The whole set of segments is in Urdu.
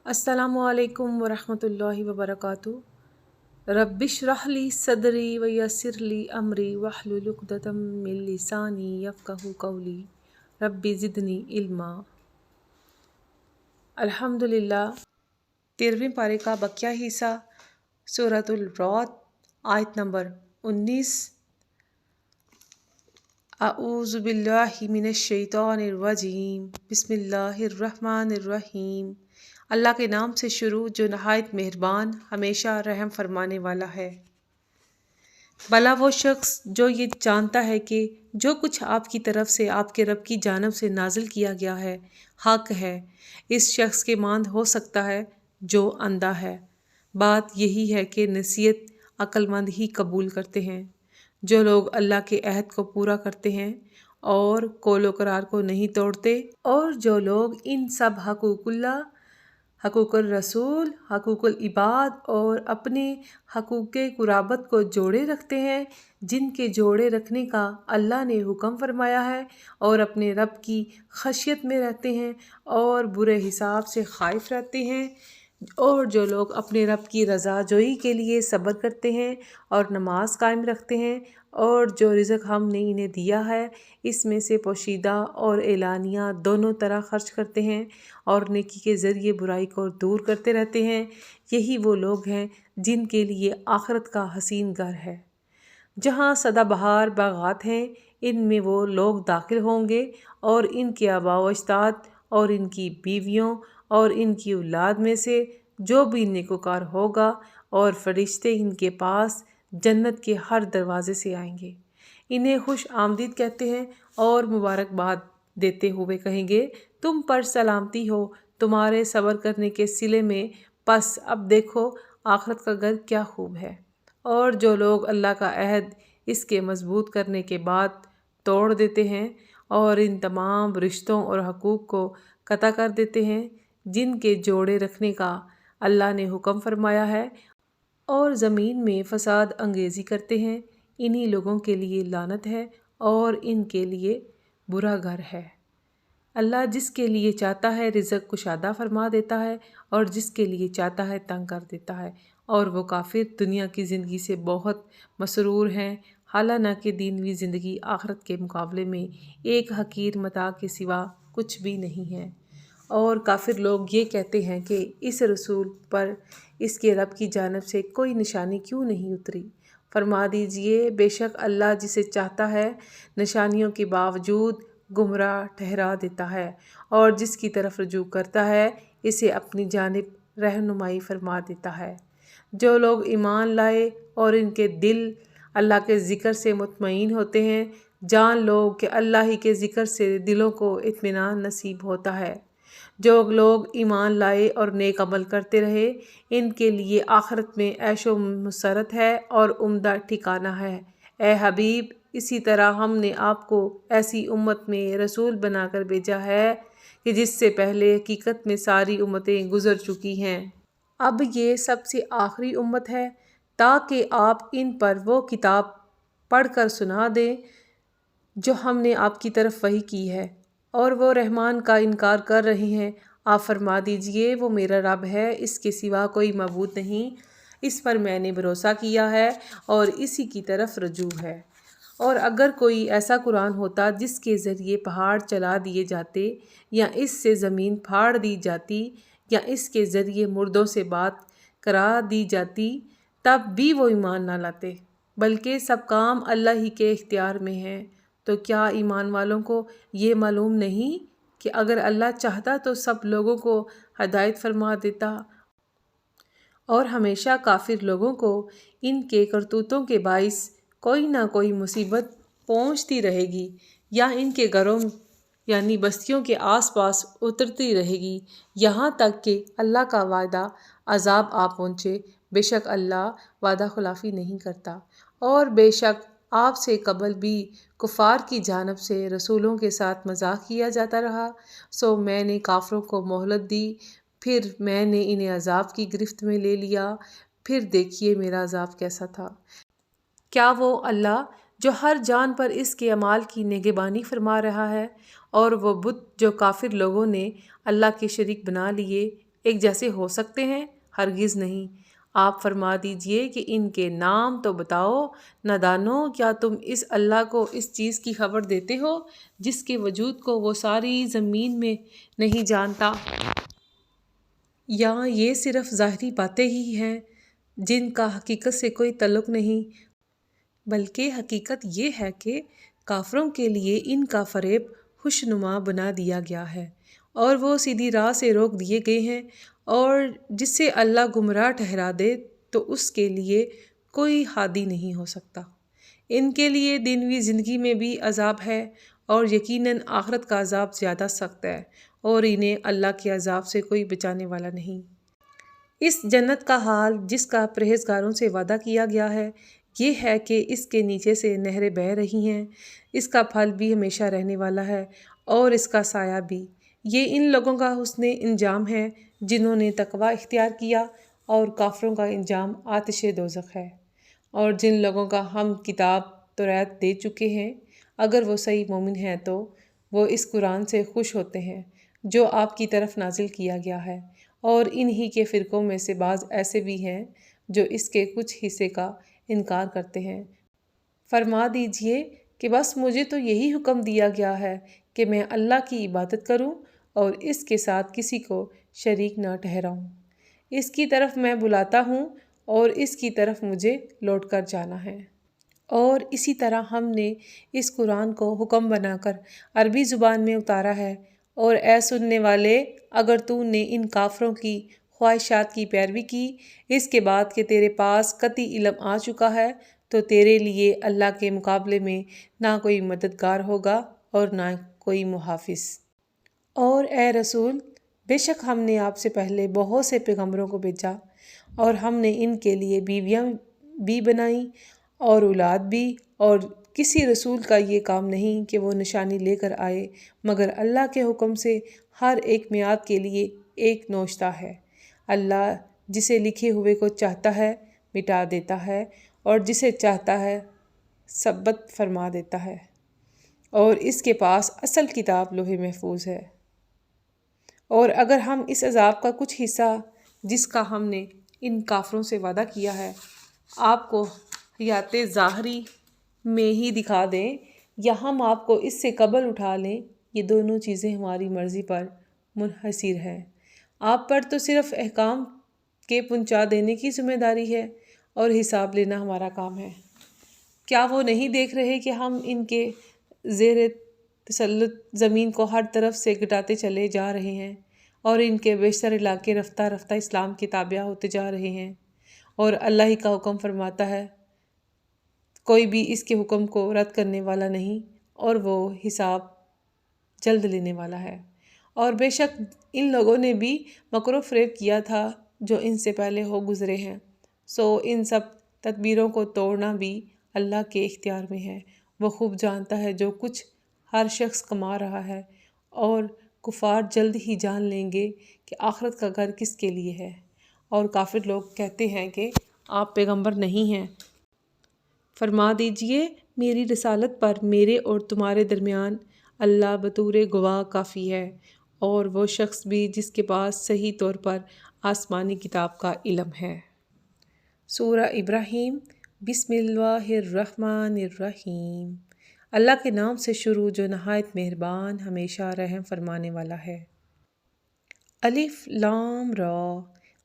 السلام علیکم ورحمۃ اللہ وبرکاتہ۔ رب اشرح لی صدری ویسر لی امری واحلل عقدۃ من لسانی یفقہوا قولی رب زدنی علما۔ الحمدللہ 13ویں پارے کا بقیہ حصہ سورۃ الرعد آیت نمبر 19۔ اعوذ باللہ من الشیطان الرجیم، بسم اللہ الرحمن الرحیم۔ اللہ کے نام سے شروع جو نہایت مہربان ہمیشہ رحم فرمانے والا ہے۔ بھلا وہ شخص جو یہ جانتا ہے کہ جو کچھ آپ کی طرف سے آپ کے رب کی جانب سے نازل کیا گیا ہے حق ہے، اس شخص کے ماند ہو سکتا ہے جو اندھا ہے۔ بات یہی ہے کہ نصیحت عقل مند ہی قبول کرتے ہیں۔ جو لوگ اللہ کے عہد کو پورا کرتے ہیں اور قول و قرار کو نہیں توڑتے، اور جو لوگ ان سب حقوق اللہ، حقوق الرسول، حقوق العباد اور اپنے حقوق قرابت کو جوڑے رکھتے ہیں، جن کے جوڑے رکھنے کا اللہ نے حکم فرمایا ہے، اور اپنے رب کی خشیت میں رہتے ہیں اور برے حساب سے خائف رہتے ہیں، اور جو لوگ اپنے رب کی رضا جوئی کے لیے صبر کرتے ہیں اور نماز قائم رکھتے ہیں، اور جو رزق ہم نے انہیں دیا ہے اس میں سے پوشیدہ اور اعلانیہ دونوں طرح خرچ کرتے ہیں، اور نیکی کے ذریعے برائی کو دور کرتے رہتے ہیں، یہی وہ لوگ ہیں جن کے لیے آخرت کا حسین گھر ہے، جہاں سدا بہار باغات ہیں۔ ان میں وہ لوگ داخل ہوں گے، اور ان کے آباء و اجداد اور ان کی بیویوں اور ان کی اولاد میں سے جو بھی نیکوکار ہوگا، اور فرشتے ان کے پاس جنت کے ہر دروازے سے آئیں گے، انہیں خوش آمدید کہتے ہیں اور مبارکباد دیتے ہوئے کہیں گے، تم پر سلامتی ہو تمہارے صبر کرنے کے صلے میں، پس اب دیکھو آخرت کا گھر کیا خوب ہے۔ اور جو لوگ اللہ کا عہد اس کے مضبوط کرنے کے بعد توڑ دیتے ہیں اور ان تمام رشتوں اور حقوق کو قطع کر دیتے ہیں جن کے جوڑے رکھنے کا اللہ نے حکم فرمایا ہے، اور زمین میں فساد انگیزی کرتے ہیں، انہی لوگوں کے لیے لعنت ہے اور ان کے لیے برا گھر ہے۔ اللہ جس کے لیے چاہتا ہے رزق کشادہ فرما دیتا ہے، اور جس کے لیے چاہتا ہے تنگ کر دیتا ہے، اور وہ کافر دنیا کی زندگی سے بہت مسرور ہیں، حالانکہ دینوی زندگی آخرت کے مقابلے میں ایک حقیر متاع کے سوا کچھ بھی نہیں ہے۔ اور کافر لوگ یہ کہتے ہیں کہ اس رسول پر اس کے رب کی جانب سے کوئی نشانی کیوں نہیں اتری؟ فرما دیجئے، بے شک اللہ جسے چاہتا ہے نشانیوں کے باوجود گمراہ ٹھہرا دیتا ہے، اور جس کی طرف رجوع کرتا ہے اسے اپنی جانب رہنمائی فرما دیتا ہے۔ جو لوگ ایمان لائے اور ان کے دل اللہ کے ذکر سے مطمئن ہوتے ہیں، جان لو کہ اللہ ہی کے ذکر سے دلوں کو اطمینان نصیب ہوتا ہے۔ جو لوگ ایمان لائے اور نیک عمل کرتے رہے، ان کے لیے آخرت میں عیش و مسرت ہے اور عمدہ ٹھکانہ ہے۔ اے حبیب، اسی طرح ہم نے آپ کو ایسی امت میں رسول بنا کر بھیجا ہے کہ جس سے پہلے حقیقت میں ساری امتیں گزر چکی ہیں۔ اب یہ سب سے آخری امت ہے، تاکہ آپ ان پر وہ کتاب پڑھ کر سنا دیں جو ہم نے آپ کی طرف وحی کی ہے، اور وہ رحمان کا انکار کر رہے ہیں۔ آپ فرما دیجئے، وہ میرا رب ہے، اس کے سوا کوئی معبود نہیں، اس پر میں نے بھروسہ کیا ہے اور اسی کی طرف رجوع ہے۔ اور اگر کوئی ایسا قرآن ہوتا جس کے ذریعے پہاڑ چلا دیے جاتے، یا اس سے زمین پھاڑ دی جاتی، یا اس کے ذریعے مردوں سے بات کرا دی جاتی، تب بھی وہ ایمان نہ لاتے، بلکہ سب کام اللہ ہی کے اختیار میں ہیں۔ تو کیا ایمان والوں کو یہ معلوم نہیں کہ اگر اللہ چاہتا تو سب لوگوں کو ہدایت فرما دیتا، اور ہمیشہ کافر لوگوں کو ان کے کرتوتوں کے باعث کوئی نہ کوئی مصیبت پہنچتی رہے گی، یا ان کے گھروں یعنی بستیوں کے آس پاس اترتی رہے گی، یہاں تک کہ اللہ کا وعدہ عذاب آ پہنچے۔ بے شک اللہ وعدہ خلافی نہیں کرتا، اور بے شک آپ سے قبل بھی کفار کی جانب سے رسولوں کے ساتھ مذاق کیا جاتا رہا، سو میں نے کافروں کو مہلت دی، پھر میں نے انہیں عذاب کی گرفت میں لے لیا، پھر دیکھیے میرا عذاب کیسا تھا۔ کیا وہ اللہ جو ہر جان پر اس کے اعمال کی نگہبانی فرما رہا ہے، اور وہ بت جو کافر لوگوں نے اللہ کے شریک بنا لیے ایک جیسے ہو سکتے ہیں؟ ہرگز نہیں۔ آپ فرما دیجئے کہ ان کے نام تو بتاؤ نادانو، کیا تم اس اللہ کو اس چیز کی خبر دیتے ہو جس کے وجود کو وہ ساری زمین میں نہیں جانتا؟ یا یہ صرف ظاہری باتیں ہی ہیں جن کا حقیقت سے کوئی تعلق نہیں؟ بلکہ حقیقت یہ ہے کہ کافروں کے لیے ان کا فریب خوشنما بنا دیا گیا ہے اور وہ سیدھی راہ سے روک دیے گئے ہیں، اور جس سے اللہ گمراہ ٹھہرا دے تو اس کے لیے کوئی ہادی نہیں ہو سکتا۔ ان کے لیے دنیوی زندگی میں بھی عذاب ہے، اور یقیناً آخرت کا عذاب زیادہ سخت ہے، اور انہیں اللہ کے عذاب سے کوئی بچانے والا نہیں۔ اس جنت کا حال جس کا پرہیزگاروں سے وعدہ کیا گیا ہے یہ ہے کہ اس کے نیچے سے نہریں بہہ رہی ہیں، اس کا پھل بھی ہمیشہ رہنے والا ہے اور اس کا سایہ بھی۔ یہ ان لوگوں کا حسن انجام ہے جنہوں نے تقوی اختیار کیا، اور کافروں کا انجام آتش دوزخ ہے۔ اور جن لوگوں کا ہم کتاب توریت دے چکے ہیں، اگر وہ صحیح مومن ہیں تو وہ اس قرآن سے خوش ہوتے ہیں جو آپ کی طرف نازل کیا گیا ہے، اور انہی کے فرقوں میں سے بعض ایسے بھی ہیں جو اس کے کچھ حصے کا انکار کرتے ہیں۔ فرما دیجئے کہ بس مجھے تو یہی حکم دیا گیا ہے کہ میں اللہ کی عبادت کروں اور اس کے ساتھ کسی کو شریک نہ ٹھہراؤں۔ اس کی طرف میں بلاتا ہوں اور اس کی طرف مجھے لوٹ کر جانا ہے۔ اور اسی طرح ہم نے اس قرآن کو حکم بنا کر عربی زبان میں اتارا ہے، اور اے سننے والے، اگر تو نے ان کافروں کی خواہشات کی پیروی کی اس کے بعد کہ تیرے پاس قطعی علم آ چکا ہے، تو تیرے لیے اللہ کے مقابلے میں نہ کوئی مددگار ہوگا اور نہ کوئی محافظ۔ اور اے رسول، بے شک ہم نے آپ سے پہلے بہت سے پیغمبروں کو بھیجا، اور ہم نے ان کے لیے بیویاں بھی بنائیں اور اولاد بھی، اور کسی رسول کا یہ کام نہیں کہ وہ نشانی لے کر آئے مگر اللہ کے حکم سے ہر ایک میعاد کے لیے ایک نوشتہ ہے۔ اللہ جسے لکھے ہوئے کو چاہتا ہے مٹا دیتا ہے، اور جسے چاہتا ہے ثبت فرما دیتا ہے، اور اس کے پاس اصل کتاب لوح محفوظ ہے۔ اور اگر ہم اس عذاب کا کچھ حصہ جس کا ہم نے ان کافروں سے وعدہ کیا ہے آپ کو حیات ظاہری میں ہی دکھا دیں، یا ہم آپ کو اس سے قبل اٹھا لیں، یہ دونوں چیزیں ہماری مرضی پر منحصر ہیں۔ آپ پر تو صرف احکام کے پہنچا دینے کی ذمہ داری ہے اور حساب لینا ہمارا کام ہے۔ کیا وہ نہیں دیکھ رہے کہ ہم ان کے زیر تسلط زمین کو ہر طرف سے گٹاتے چلے جا رہے ہیں، اور ان کے بیشتر علاقے رفتہ رفتہ اسلام کے تابع ہوتے جا رہے ہیں، اور اللہ ہی کا حکم فرماتا ہے، کوئی بھی اس کے حکم کو رد کرنے والا نہیں، اور وہ حساب جلد لینے والا ہے۔ اور بے شک ان لوگوں نے بھی مکر و فریب کیا تھا جو ان سے پہلے ہو گزرے ہیں، سو ان سب تدبیروں کو توڑنا بھی اللہ کے اختیار میں ہے۔ وہ خوب جانتا ہے جو کچھ ہر شخص کما رہا ہے، اور کفار جلد ہی جان لیں گے کہ آخرت کا گھر کس کے لیے ہے۔ اور کافر لوگ کہتے ہیں کہ آپ پیغمبر نہیں ہیں۔ فرما دیجئے میری رسالت پر میرے اور تمہارے درمیان اللہ بطور گواہ کافی ہے، اور وہ شخص بھی جس کے پاس صحیح طور پر آسمانی کتاب کا علم ہے۔ سورہ ابراہیم۔ بسم اللہ الرحمن الرحیم۔ اللہ کے نام سے شروع جو نہایت مہربان ہمیشہ رحم فرمانے والا ہے۔ الف لام را۔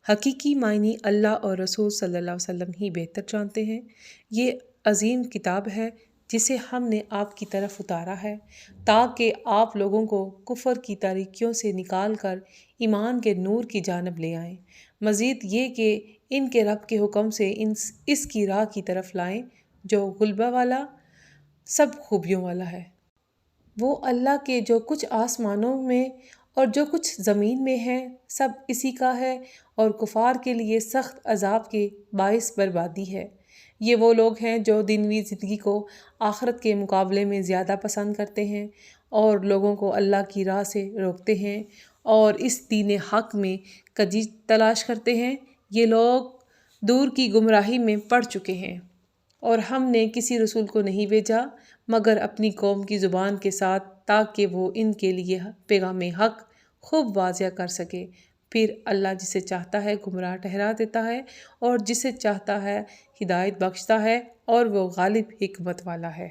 حقیقی معنی اللہ اور رسول صلی اللہ علیہ وسلم ہی بہتر جانتے ہیں۔ یہ عظیم کتاب ہے جسے ہم نے آپ کی طرف اتارا ہے تاکہ آپ لوگوں کو کفر کی تاریکیوں سے نکال کر ایمان کے نور کی جانب لے آئیں، مزید یہ کہ ان کے رب کے حکم سے اس کی راہ کی طرف لائیں جو غلبہ والا سب خوبیوں والا ہے۔ وہ اللہ کے جو کچھ آسمانوں میں اور جو کچھ زمین میں ہے سب اسی کا ہے، اور کفار کے لیے سخت عذاب کے باعث بربادی ہے۔ یہ وہ لوگ ہیں جو دنیوی زندگی کو آخرت کے مقابلے میں زیادہ پسند کرتے ہیں، اور لوگوں کو اللہ کی راہ سے روکتے ہیں اور اس دین حق میں کجی تلاش کرتے ہیں۔ یہ لوگ دور کی گمراہی میں پڑ چکے ہیں، اور ہم نے کسی رسول کو نہیں بھیجا مگر اپنی قوم کی زبان کے ساتھ تاکہ وہ ان کے لیے پیغام حق خوب واضح کر سکے۔ پھر اللہ جسے چاہتا ہے گمراہ ٹھہرا دیتا ہے اور جسے چاہتا ہے ہدایت بخشتا ہے، اور وہ غالب حکمت والا ہے۔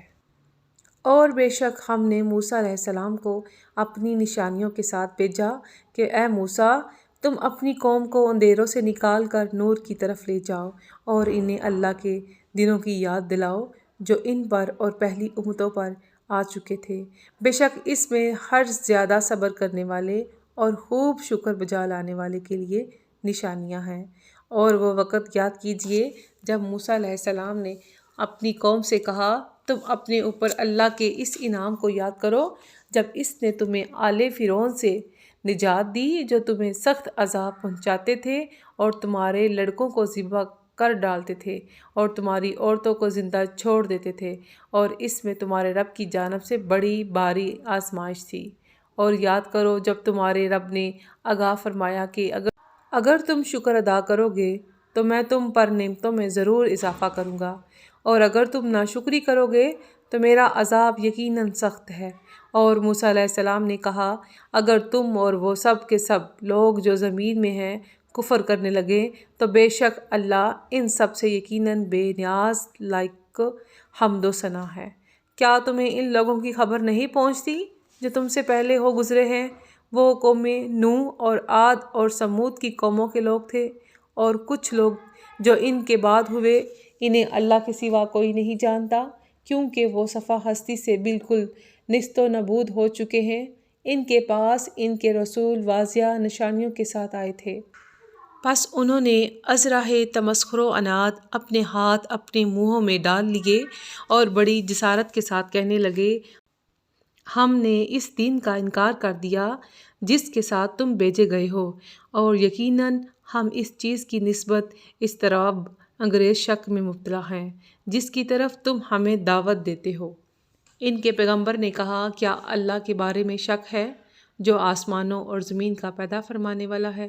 اور بے شک ہم نے موسیٰ علیہ السلام کو اپنی نشانیوں کے ساتھ بھیجا کہ اے موسیٰ، تم اپنی قوم کو اندھیروں سے نکال کر نور کی طرف لے جاؤ اور انہیں اللہ کے دنوں کی یاد دلاؤ جو ان پر اور پہلی امتوں پر آ چکے تھے۔ بے شک اس میں ہر زیادہ صبر کرنے والے اور خوب شکر بجا لانے والے کے لیے نشانیاں ہیں۔ اور وہ وقت یاد کیجئے جب موسیٰ علیہ السلام نے اپنی قوم سے کہا، تم اپنے اوپر اللہ کے اس انعام کو یاد کرو جب اس نے تمہیں آل فرعون سے نجات دی جو تمہیں سخت عذاب پہنچاتے تھے اور تمہارے لڑکوں کو ذبح کر ڈالتے تھے اور تمہاری عورتوں کو زندہ چھوڑ دیتے تھے، اور اس میں تمہارے رب کی جانب سے بڑی بھاری آزمائش تھی۔ اور یاد کرو جب تمہارے رب نے آگاہ فرمایا کہ اگر تم شکر ادا کرو گے تو میں تم پر نعمتوں میں ضرور اضافہ کروں گا، اور اگر تم ناشکری کرو گے تو میرا عذاب یقیناً سخت ہے۔ اور موسیٰ علیہ السلام نے کہا، اگر تم اور وہ سب کے سب لوگ جو زمین میں ہیں کفر کرنے لگے تو بے شک اللہ ان سب سے یقیناً بے نیاز لائق حمد و ثنا ہے۔ کیا تمہیں ان لوگوں کی خبر نہیں پہنچتی جو تم سے پہلے ہو گزرے ہیں؟ وہ قومیں نوح اور عاد اور سمود کی قوموں کے لوگ تھے، اور کچھ لوگ جو ان کے بعد ہوئے انہیں اللہ کے سوا کوئی نہیں جانتا، کیونکہ وہ صفحہ ہستی سے بالکل نیست و نابود ہو چکے ہیں۔ ان کے پاس ان کے رسول واضح نشانیوں کے ساتھ آئے تھے، پس انہوں نے از راہ تمسخر و عناد اپنے ہاتھ اپنے منہوں میں ڈال لیے اور بڑی جسارت کے ساتھ کہنے لگے، ہم نے اس دین کا انکار کر دیا جس کے ساتھ تم بھیجے گئے ہو، اور یقیناً ہم اس چیز کی نسبت اضطراب انگیز شک میں مبتلا ہیں جس کی طرف تم ہمیں دعوت دیتے ہو۔ ان کے پیغمبر نے کہا، کیا اللہ کے بارے میں شک ہے جو آسمانوں اور زمین کا پیدا فرمانے والا ہے،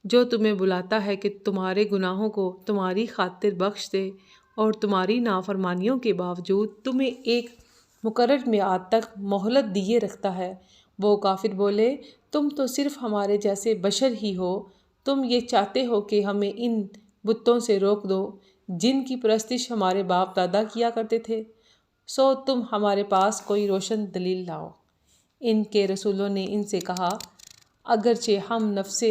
جو تمہیں بلاتا ہے کہ تمہارے گناہوں کو تمہاری خاطر بخش دے اور تمہاری نافرمانیوں کے باوجود تمہیں ایک مقرر میعاد تک مہلت دیے رکھتا ہے؟ وہ کافر بولے، تم تو صرف ہمارے جیسے بشر ہی ہو، تم یہ چاہتے ہو کہ ہمیں ان بتوں سے روک دو جن کی پرستش ہمارے باپ دادا کیا کرتے تھے، سو تم ہمارے پاس کوئی روشن دلیل لاؤ۔ ان کے رسولوں نے ان سے کہا، اگرچہ ہم نفس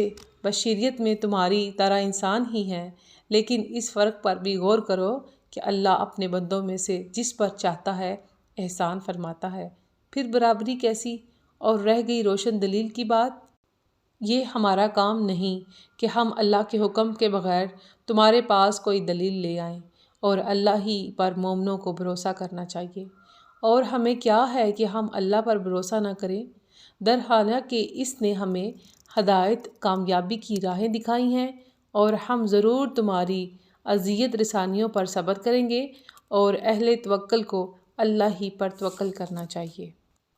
بشریت میں تمہاری طرح انسان ہی ہیں، لیکن اس فرق پر بھی غور کرو کہ اللہ اپنے بندوں میں سے جس پر چاہتا ہے احسان فرماتا ہے۔ پھر برابری کیسی؟ اور رہ گئی روشن دلیل کی بات۔ یہ ہمارا کام نہیں کہ ہم اللہ کے حکم کے بغیر تمہارے پاس کوئی دلیل لے آئیں، اور اللہ ہی پر مومنوں کو بھروسہ کرنا چاہیے۔ اور ہمیں کیا ہے کہ ہم اللہ پر بھروسہ نہ کریں، درحالانکہ اس نے ہمیں ہدایت کامیابی کی راہیں دکھائی ہیں، اور ہم ضرور تمہاری اذیت رسانیوں پر صبر کریں گے، اور اہل توکل کو اللہ ہی پر توکل کرنا چاہیے۔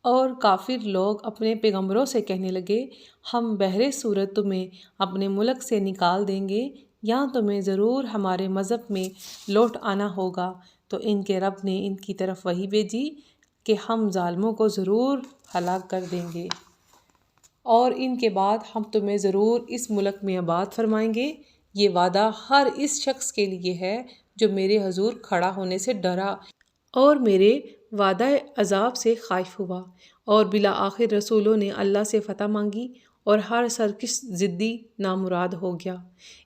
اور کافر لوگ اپنے پیغمبروں سے کہنے لگے، ہم بہر صورت تمہیں اپنے ملک سے نکال دیں گے یا تمہیں ضرور ہمارے مذہب میں لوٹ آنا ہوگا۔ تو ان کے رب نے ان کی طرف وحی بھیجی کہ ہم ظالموں کو ضرور ہلاک کر دیں گے، اور ان کے بعد ہم تمہیں ضرور اس ملک میں آباد فرمائیں گے۔ یہ وعدہ ہر اس شخص کے لیے ہے جو میرے حضور کھڑا ہونے سے ڈرا اور میرے وعدہ عذاب سے خائف ہوا۔ اور بالآخر رسولوں نے اللہ سے فتح مانگی، اور ہر سرکش ضدی نامراد ہو گیا۔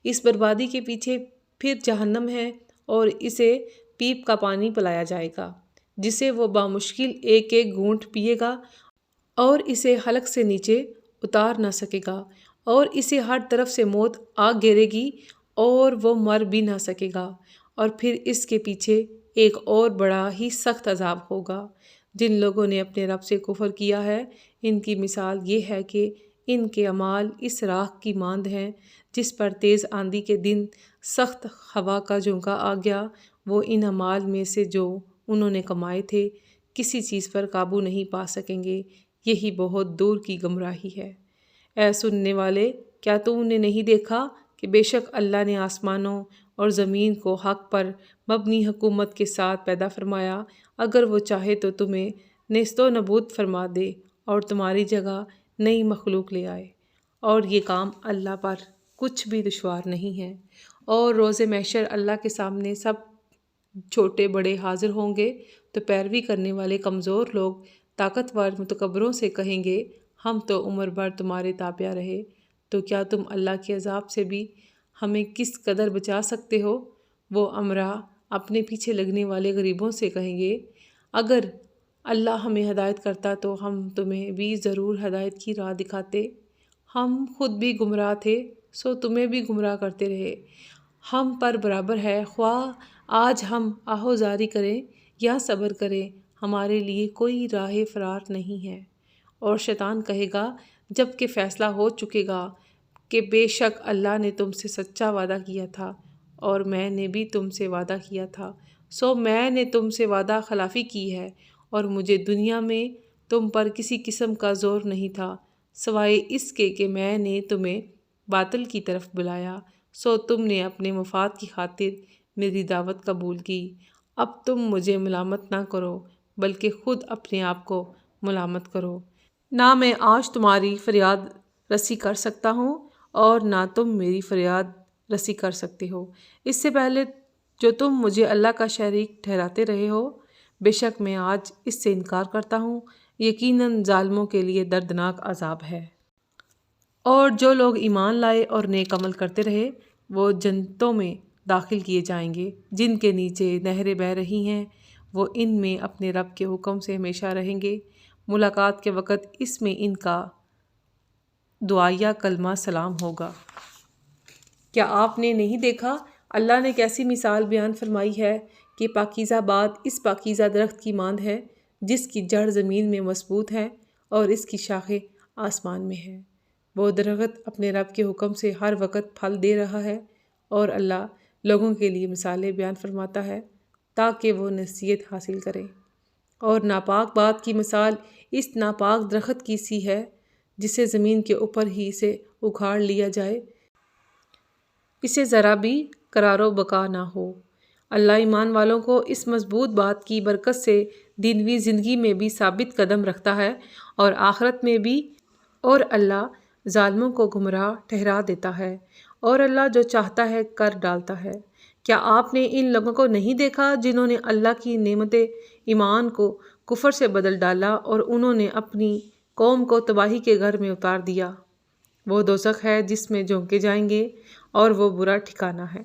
اس بربادی کے پیچھے پھر جہنم ہے، اور اسے پیپ کا پانی پلایا جائے گا جسے وہ بامشکل ایک ایک گھونٹ پیے گا، اور اسے حلق سے نیچے اتار نہ سکے گا، اور اسے ہر طرف سے موت آ گھیرے گی اور وہ مر بھی نہ سکے گا۔ اور پھر اس کے پیچھے ایک اور بڑا ہی سخت عذاب ہوگا۔ جن لوگوں نے اپنے رب سے کفر کیا ہے، ان کی مثال یہ ہے کہ ان کے اعمال اس راکھ کی مانند ہیں جس پر تیز آندھی کے دن سخت ہوا کا جھونکا آ گیا۔ وہ ان اعمال میں سے جو انہوں نے کمائے تھے کسی چیز پر قابو نہیں پا سکیں گے، یہی بہت دور کی گمراہی ہے۔ اے سننے والے، کیا تم نے نہیں دیکھا کہ بے شک اللہ نے آسمانوں اور زمین کو حق پر مبنی حکومت کے ساتھ پیدا فرمایا؟ اگر وہ چاہے تو تمہیں نیست و نابود فرما دے اور تمہاری جگہ نئی مخلوق لے آئے۔ اور یہ کام اللہ پر کچھ بھی دشوار نہیں ہے۔ اور روز محشر اللہ کے سامنے سب چھوٹے بڑے حاضر ہوں گے تو پیروی کرنے والے کمزور لوگ طاقتور متکبروں سے کہیں گے ہم تو عمر بھر تمہارے تابع رہے، تو کیا تم اللہ کے عذاب سے بھی ہمیں کس قدر بچا سکتے ہو؟ وہ امراء اپنے پیچھے لگنے والے غریبوں سے کہیں گے اگر اللہ ہمیں ہدایت کرتا تو ہم تمہیں بھی ضرور ہدایت کی راہ دکھاتے، ہم خود بھی گمراہ تھے سو تمہیں بھی گمراہ کرتے رہے، ہم پر برابر ہے خواہ آج ہم آہوزاری کریں یا صبر کریں، ہمارے لیے کوئی راہ فرار نہیں ہے۔ اور شیطان کہے گا جب کہ فیصلہ ہو چکے گا کہ بے شک اللہ نے تم سے سچا وعدہ کیا تھا اور میں نے بھی تم سے وعدہ کیا تھا، سو میں نے تم سے وعدہ خلافی کی ہے اور مجھے دنیا میں تم پر کسی قسم کا زور نہیں تھا سوائے اس کے کہ میں نے تمہیں باطل کی طرف بلایا، سو تم نے اپنے مفاد کی خاطر میری دعوت قبول کی، اب تم مجھے ملامت نہ کرو بلکہ خود اپنے آپ کو ملامت کرو، نہ میں آج تمہاری فریاد رسی کر سکتا ہوں اور نہ تم میری فریاد رسی کر سکتے ہو، اس سے پہلے جو تم مجھے اللہ کا شریک ٹھہراتے رہے ہو، بے شک میں آج اس سے انکار کرتا ہوں، یقیناً ظالموں کے لیے دردناک عذاب ہے۔ اور جو لوگ ایمان لائے اور نیک عمل کرتے رہے وہ جنتوں میں داخل کیے جائیں گے جن کے نیچے نہریں بہہ رہی ہیں، وہ ان میں اپنے رب کے حکم سے ہمیشہ رہیں گے، ملاقات کے وقت اس میں ان کا دعائیہ کلمہ سلام ہوگا۔ کیا آپ نے نہیں دیکھا اللہ نے کیسی مثال بیان فرمائی ہے کہ پاکیزہ بات اس پاکیزہ درخت کی مانند ہے جس کی جڑ زمین میں مضبوط ہے اور اس کی شاخیں آسمان میں ہیں، وہ درخت اپنے رب کے حکم سے ہر وقت پھل دے رہا ہے اور اللہ لوگوں کے لیے مثالیں بیان فرماتا ہے تاکہ وہ نصیحت حاصل کریں۔ اور ناپاک بات کی مثال اس ناپاک درخت کی سی ہے جسے زمین کے اوپر ہی سے اکھاڑ لیا جائے، اسے ذرا بھی قرار و بقا نہ ہو۔ اللہ ایمان والوں کو اس مضبوط بات کی برکت سے دنیوی زندگی میں بھی ثابت قدم رکھتا ہے اور آخرت میں بھی، اور اللہ ظالموں کو گمراہ ٹھہرا دیتا ہے اور اللہ جو چاہتا ہے کر ڈالتا ہے۔ کیا آپ نے ان لوگوں کو نہیں دیکھا جنہوں نے اللہ کی نعمت ایمان کو کفر سے بدل ڈالا اور انہوں نے اپنی قوم کو تباہی کے گھر میں اتار دیا؟ وہ دوزخ ہے جس میں جھونکے جائیں گے اور وہ برا ٹھکانہ ہے۔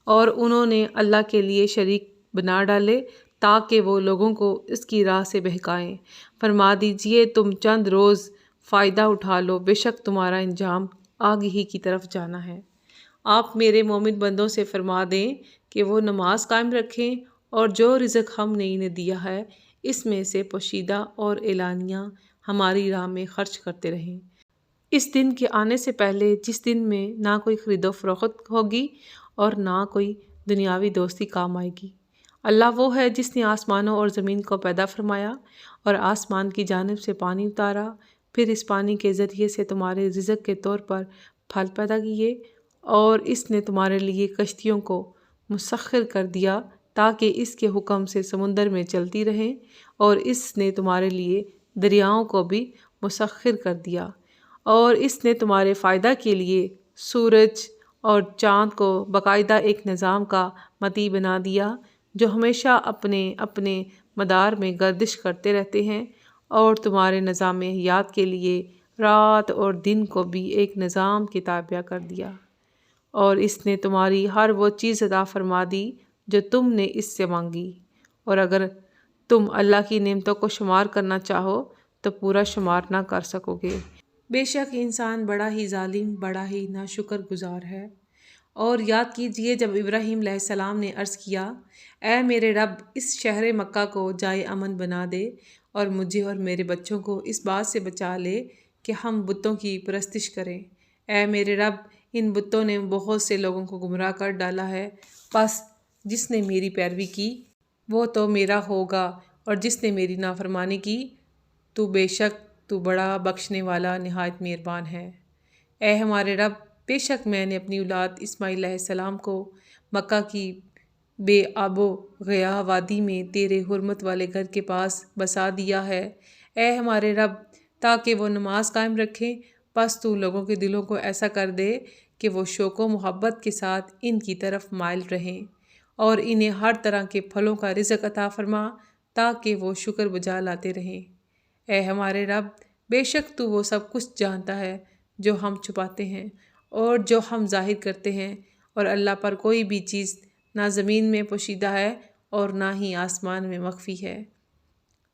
اور انہوں نے اللہ کے لیے شریک بنا ڈالے تاکہ وہ لوگوں کو اس کی راہ سے بہکائیں۔ فرما دیجئے تم چند روز فائدہ اٹھا لو، بے شک تمہارا انجام آگ ہی کی طرف جانا ہے۔ آپ میرے مومن بندوں سے فرما دیں کہ وہ نماز قائم رکھیں اور جو رزق ہم نے انہیں دیا ہے اس میں سے پوشیدہ اور اعلانیہ ہماری راہ میں خرچ کرتے رہیں، اس دن کے آنے سے پہلے جس دن میں نہ کوئی خرید و فروخت ہوگی اور نہ کوئی دنیاوی دوستی کام آئے گی۔ اللہ وہ ہے جس نے آسمانوں اور زمین کو پیدا فرمایا اور آسمان کی جانب سے پانی اتارا، پھر اس پانی کے ذریعے سے تمہارے رزق کے طور پر پھل پیدا کیے، اور اس نے تمہارے لیے کشتیوں کو مسخر کر دیا تاکہ اس کے حکم سے سمندر میں چلتی رہیں، اور اس نے تمہارے لیے دریاؤں کو بھی مسخر کر دیا، اور اس نے تمہارے فائدہ کے لیے سورج اور چاند کو باقاعدہ ایک نظام کا متی بنا دیا جو ہمیشہ اپنے اپنے مدار میں گردش کرتے رہتے ہیں، اور تمہارے نظام حیات کے لیے رات اور دن کو بھی ایک نظام کے تابع کر دیا، اور اس نے تمہاری ہر وہ چیز عطا فرما دی جو تم نے اس سے مانگی، اور اگر تم اللہ کی نعمتوں کو شمار کرنا چاہو تو پورا شمار نہ کر سکو گے، بے شک انسان بڑا ہی ظالم، بڑا ہی ناشکر گزار ہے۔ اور یاد کیجئے جب ابراہیم علیہ السلام نے عرض کیا اے میرے رب اس شہر مکہ کو جائے امن بنا دے اور مجھے اور میرے بچوں کو اس بات سے بچا لے کہ ہم بتوں کی پرستش کریں، اے میرے رب ان بتوں نے بہت سے لوگوں کو گمراہ کر ڈالا ہے، پس جس نے میری پیروی کی وہ تو میرا ہوگا اور جس نے میری نافرمانی کی تو بے شک تو بڑا بخشنے والا نہایت مہربان ہے۔ اے ہمارے رب بے شک میں نے اپنی اولاد اسماعیل علیہ السلام کو مکہ کی بے آب و گیاہ وادی میں تیرے حرمت والے گھر کے پاس بسا دیا ہے، اے ہمارے رب تاکہ وہ نماز قائم رکھیں بس تو لوگوں کے دلوں کو ایسا کر دے کہ وہ شوق و محبت کے ساتھ ان کی طرف مائل رہیں، اور انہیں ہر طرح کے پھلوں کا رزق عطا فرما تاکہ وہ شکر بجا لاتے رہیں۔ اے ہمارے رب، بے شک تو وہ سب کچھ جانتا ہے جو ہم چھپاتے ہیں اور جو ہم ظاہر کرتے ہیں، اور اللہ پر کوئی بھی چیز نہ زمین میں پوشیدہ ہے اور نہ ہی آسمان میں مخفی ہے۔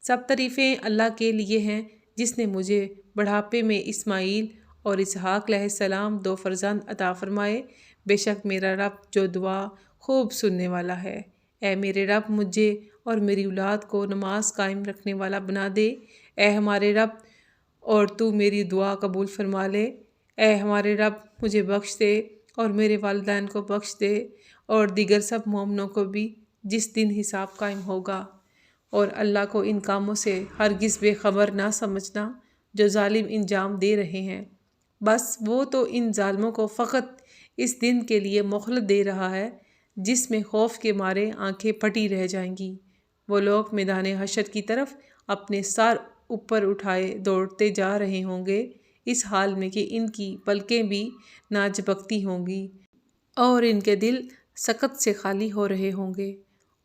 سب تعریفیں اللہ کے لیے ہیں جس نے مجھے بڑھاپے میں اسماعیل اور اسحاق علیہ السلام 2 فرزند عطا فرمائے۔ بے شک میرا رب جو دعا خوب سننے والا ہے۔ اے میرے رب، مجھے اور میری اولاد کو نماز قائم رکھنے والا بنا دے۔ اے ہمارے رب، اور تو میری دعا قبول فرما لے۔ اے ہمارے رب، مجھے بخش دے اور میرے والدین کو بخش دے اور دیگر سب مومنوں کو بھی جس دن حساب قائم ہوگا۔ اور اللہ کو ان کاموں سے ہرگز بے خبر نہ سمجھنا جو ظالم انجام دے رہے ہیں۔ بس وہ تو ان ظالموں کو فقط اس دن کے لیے مہلت دے رہا ہے جس میں خوف کے مارے آنکھیں پھٹی رہ جائیں گی۔ وہ لوگ میدان حشر کی طرف اپنے سر اوپر اٹھائے دوڑتے جا رہے ہوں گے، اس حال میں کہ ان کی پلکیں بھی نہ جھپکتی ہوں گی اور ان کے دل سکت سے خالی ہو رہے ہوں گے۔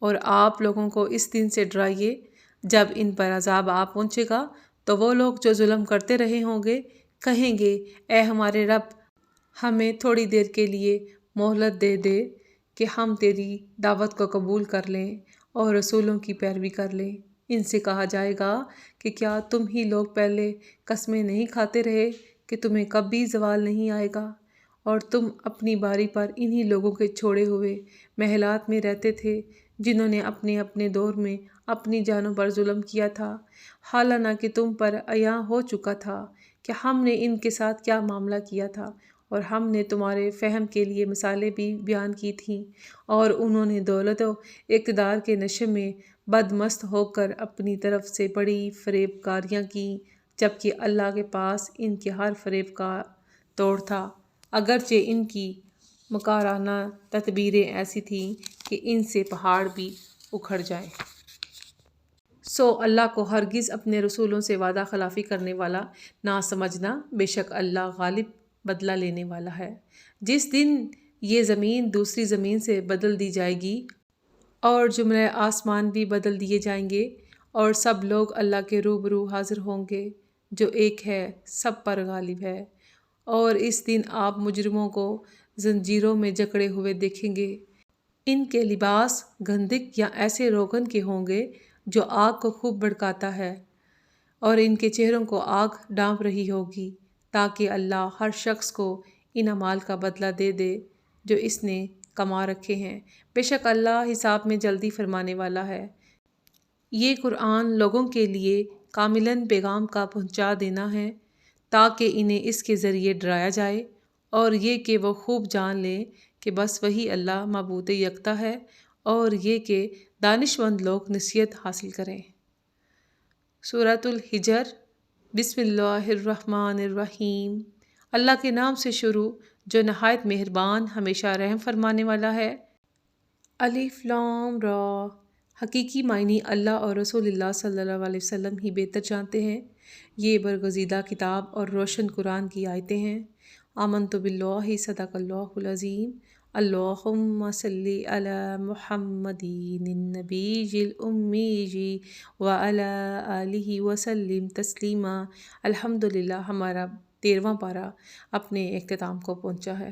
اور آپ لوگوں کو اس دن سے ڈرائیے جب ان پر عذاب آ پہنچے گا تو وہ لوگ جو ظلم کرتے رہے ہوں گے کہیں گے، اے ہمارے رب، ہمیں تھوڑی دیر کے لیے مہلت دے دے کہ ہم تیری دعوت کو قبول کر لیں اور رسولوں کی پیروی کر لیں۔ ان سے کہا جائے گا کہ کیا تم ہی لوگ پہلے قسمیں نہیں کھاتے رہے کہ تمہیں کبھی زوال نہیں آئے گا، اور تم اپنی باری پر انہی لوگوں کے چھوڑے ہوئے محلات میں رہتے تھے جنہوں نے اپنے اپنے دور میں اپنی جانوں پر ظلم کیا تھا، حالانہ کہ تم پر عیاں ہو چکا تھا کہ ہم نے ان کے ساتھ کیا معاملہ کیا تھا، اور ہم نے تمہارے فہم کے لیے مثالیں بھی بیان کی تھیں، اور انہوں نے دولت و اقتدار کے نشے میں بدمست ہو کر اپنی طرف سے بڑی فریب کاریاں کیں، جبکہ اللہ کے پاس ان کے ہر فریب کا توڑ تھا، اگرچہ ان کی مکارانہ تدبیریں ایسی تھیں کہ ان سے پہاڑ بھی اکھڑ جائیں۔ سو اللہ کو ہرگز اپنے رسولوں سے وعدہ خلافی کرنے والا نہ سمجھنا، بے شک اللہ غالب بدلہ لینے والا ہے۔ جس دن یہ زمین دوسری زمین سے بدل دی جائے گی اور جملہ آسمان بھی بدل دیے جائیں گے اور سب لوگ اللہ کے روبرو حاضر ہوں گے جو ایک ہے، سب پر غالب ہے، اور اس دن آپ مجرموں کو زنجیروں میں جکڑے ہوئے دیکھیں گے۔ ان کے لباس گندک یا ایسے روغن کے ہوں گے جو آگ کو خوب بھڑکاتا ہے، اور ان کے چہروں کو آگ ڈانپ رہی ہوگی تاکہ اللہ ہر شخص کو ان اعمال کا بدلہ دے دے جو اس نے کما رکھے ہیں۔ بے شک اللہ حساب میں جلدی فرمانے والا ہے۔ یہ قرآن لوگوں کے لیے کاملاً پیغام کا پہنچا دینا ہے تاکہ انہیں اس کے ذریعے ڈرایا جائے، اور یہ کہ وہ خوب جان لیں کہ بس وہی اللہ معبود یکتا ہے، اور یہ کہ دانشمند لوگ نصیحت حاصل کریں۔ سورۃ الحجر۔ بسم اللہ الرحمن الرحیم۔ اللہ کے نام سے شروع جو نہایت مہربان ہمیشہ رحم فرمانے والا ہے۔ الف لام را۔ حقیقی معنی اللہ اور رسول اللہ صلی اللہ علیہ وسلم ہی بہتر جانتے ہیں۔ یہ برگزیدہ کتاب اور روشن قرآن کی آیتیں ہیں۔ آمنت باللہ، صدق اللہ العظیم۔ اللہم صلی علی محمد النبی الامی وعلی آلہ وسلم تسلیما۔ الحمدللہ ہمارا 13واں پارہ اپنے اختتام کو پہنچا ہے۔